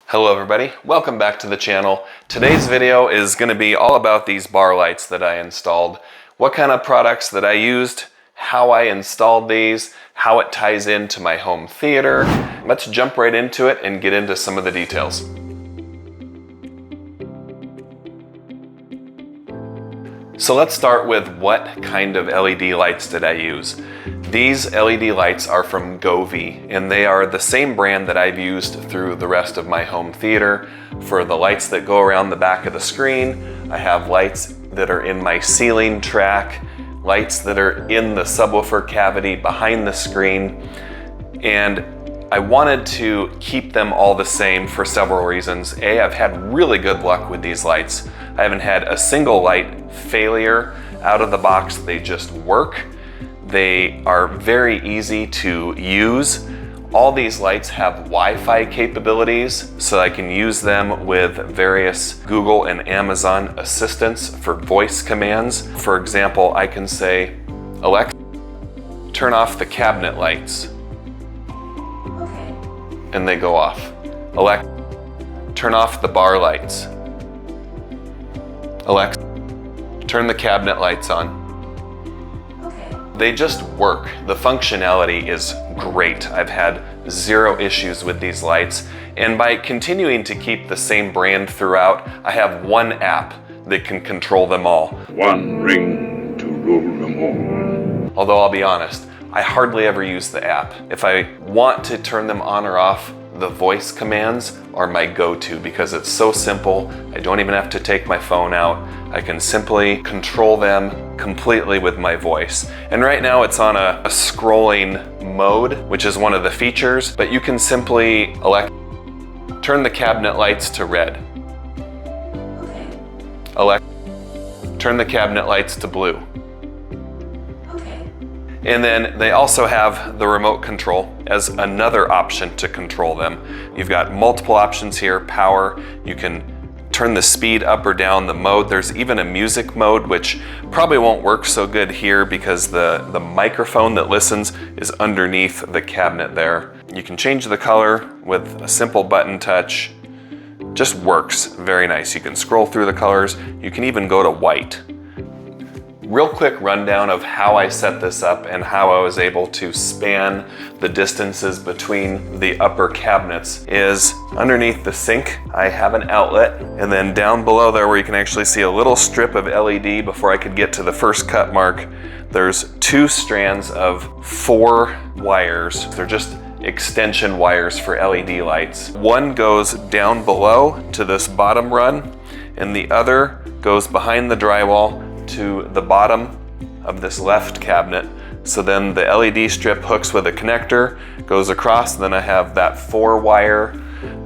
Hello everybody, welcome back to the channel. Today's video is going to be all about these bar lights that I installed, what kind of products that I used, how I installed these, how it ties into my home theater. Let's jump right into it and get into some of the details. So let's start with what kind of LED lights did I use. These LED lights are from Govee, and they are the same brand that I've used through the rest of my home theater. For the lights that go around the back of the screen, I have lights that are in my ceiling track, lights that are in the subwoofer cavity behind the screen, and I wanted to keep them all the same for several reasons. A, I've had really good luck with these lights. I haven't had a single light failure out of the box. They just work. They are very easy to use. All these lights have Wi-Fi capabilities, so I can use them with various Google and Amazon assistants for voice commands. For example, I can say, Alexa, turn off the cabinet lights. Okay. And they go off. Alexa, turn off the bar lights. Alexa, turn the cabinet lights on. Okay. They just work. The functionality is great. I've had zero issues with these lights. And by continuing to keep the same brand throughout, I have one app that can control them all. One ring to rule them all. Although I'll be honest, I hardly ever use the app. If I want to turn them on or off, the voice commands are my go-to because it's so simple. I don't even have to take my phone out. I can simply control them completely with my voice. And right now it's on a scrolling mode, which is one of the features, but you can simply Alexa, turn the cabinet lights to red. Okay. Alexa, turn the cabinet lights to blue. Okay. And then they also have the remote control as another option to control them. You've got multiple options here, power, you can turn the speed up or down, the mode. There's even a music mode, which probably won't work so good here because the microphone that listens is underneath the cabinet there. You can change the color with a simple button touch. Just works very nice. You can scroll through the colors. You can even go to white. Real quick rundown of how I set this up and how I was able to span the distances between the upper cabinets is underneath the sink, I have an outlet, and then down below there where you can actually see a little strip of LED before I could get to the first cut mark, there's two strands of 4 wires. They're just extension wires for LED lights. One goes down below to this bottom run, and the other goes behind the drywall to the bottom of this left cabinet. So then the LED strip hooks with a connector, goes across, and then I have that 4 wire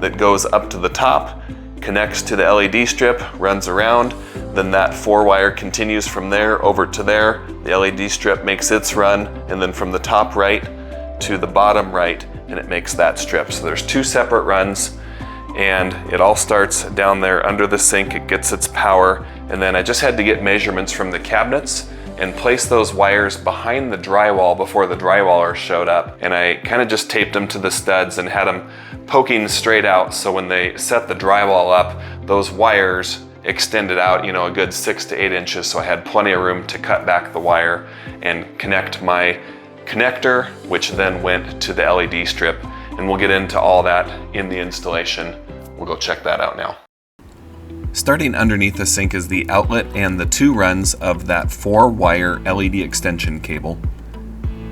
that goes up to the top, connects to the LED strip, runs around, then that 4 wire continues from there over to there, the LED strip makes its run, and then from the top right to the bottom right, and it makes that strip. So there's 2 separate runs, and it all starts down there under the sink. It gets its power, and then I just had to get measurements from the cabinets and place those wires behind the drywall before the drywaller showed up, and I kind of just taped them to the studs and had them poking straight out, so when they set the drywall up, those wires extended out, you know, a good 6 to 8 inches, so I had plenty of room to cut back the wire and connect my connector, which then went to the LED strip. And we'll get into all that in the installation. We'll go check that out now. Starting underneath the sink is the outlet and the 2 runs of that 4-wire LED extension cable.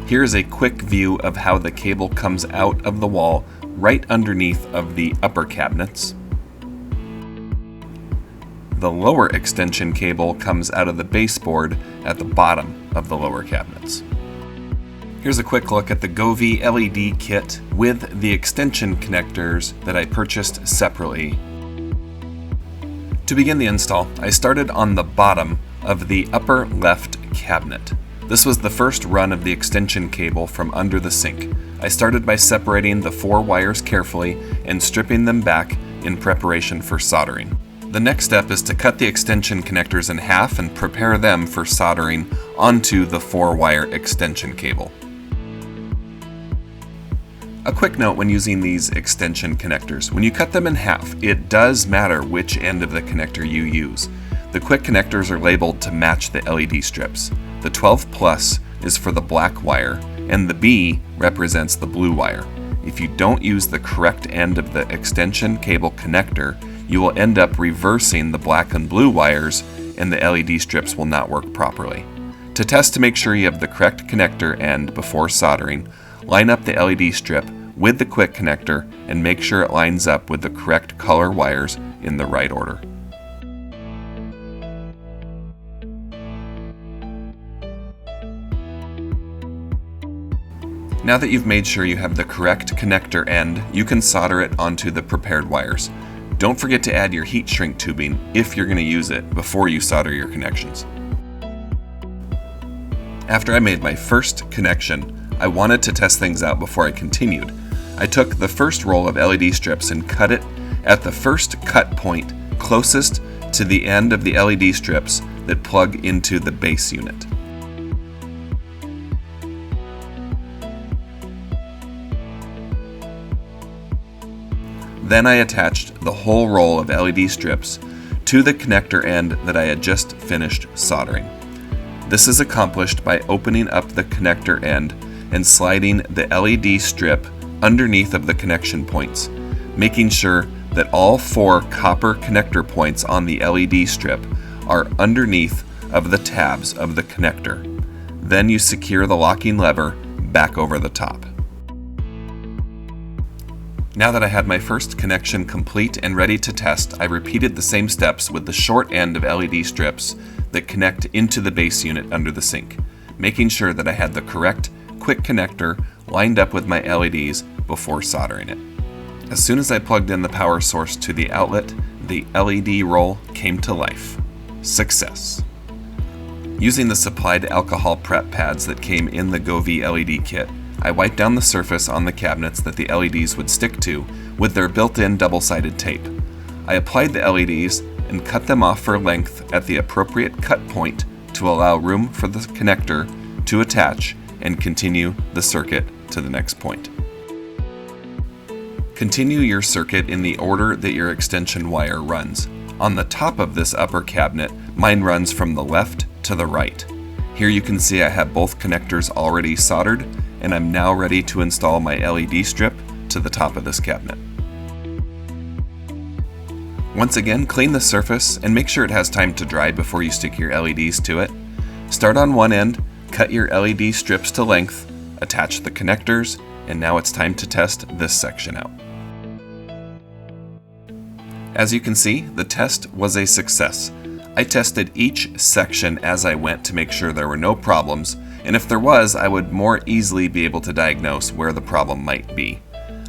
Here's a quick view of how the cable comes out of the wall right underneath of the upper cabinets. The lower extension cable comes out of the baseboard at the bottom of the lower cabinets. Here's a quick look at the Govee LED kit with the extension connectors that I purchased separately. To begin the install, I started on the bottom of the upper left cabinet. This was the first run of the extension cable from under the sink. I started by separating the 4 wires carefully and stripping them back in preparation for soldering. The next step is to cut the extension connectors in half and prepare them for soldering onto the 4-wire extension cable. A quick note when using these extension connectors. When you cut them in half, it does matter which end of the connector you use. The quick connectors are labeled to match the LED strips. The 12 plus is for the black wire, and the B represents the blue wire. If you don't use the correct end of the extension cable connector, you will end up reversing the black and blue wires, and the LED strips will not work properly. To test to make sure you have the correct connector end before soldering, line up the LED strip with the quick connector and make sure it lines up with the correct color wires in the right order. Now that you've made sure you have the correct connector end, you can solder it onto the prepared wires. Don't forget to add your heat shrink tubing if you're going to use it before you solder your connections. After I made my first connection, I wanted to test things out before I continued. I took the first roll of LED strips and cut it at the first cut point closest to the end of the LED strips that plug into the base unit. Then I attached the whole roll of LED strips to the connector end that I had just finished soldering. This is accomplished by opening up the connector end and sliding the LED strip underneath of the connection points, making sure that all 4 copper connector points on the LED strip are underneath of the tabs of the connector. Then you secure the locking lever back over the top. Now that I had my first connection complete and ready to test, I repeated the same steps with the short end of LED strips that connect into the base unit under the sink, making sure that I had the correct quick connector lined up with my LEDs before soldering it. As soon as I plugged in the power source to the outlet, the LED roll came to life. Success! Using the supplied alcohol prep pads that came in the Govee LED kit, I wiped down the surface on the cabinets that the LEDs would stick to with their built-in double-sided tape. I applied the LEDs and cut them off for length at the appropriate cut point to allow room for the connector to attach and continue the circuit to the next point. Continue your circuit in the order that your extension wire runs. On the top of this upper cabinet, mine runs from the left to the right. Here you can see I have both connectors already soldered, and I'm now ready to install my LED strip to the top of this cabinet. Once again, clean the surface and make sure it has time to dry before you stick your LEDs to it. Start on one end, cut your LED strips to length, attach the connectors, and now it's time to test this section out. As you can see, the test was a success. I tested each section as I went to make sure there were no problems, and if there was, I would more easily be able to diagnose where the problem might be.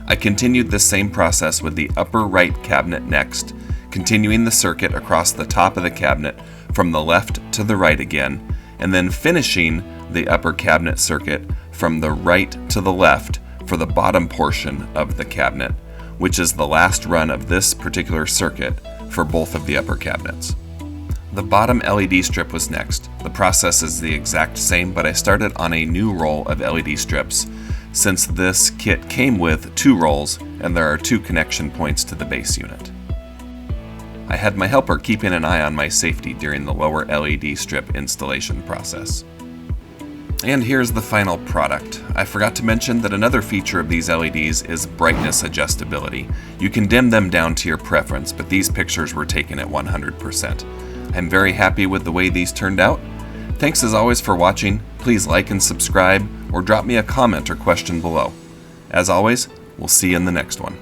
I continued this same process with the upper right cabinet next, continuing the circuit across the top of the cabinet from the left to the right again, and then finishing the upper cabinet circuit from the right to the left for the bottom portion of the cabinet, which is the last run of this particular circuit for both of the upper cabinets. The bottom LED strip was next. The process is the exact same, but I started on a new roll of LED strips since this kit came with 2 rolls and there are 2 connection points to the base unit. I had my helper keeping an eye on my safety during the lower LED strip installation process. And here's the final product. I forgot to mention that another feature of these LEDs is brightness adjustability. You can dim them down to your preference, but these pictures were taken at 100%. I'm very happy with the way these turned out. Thanks as always for watching. Please like and subscribe, or drop me a comment or question below. As always, we'll see you in the next one.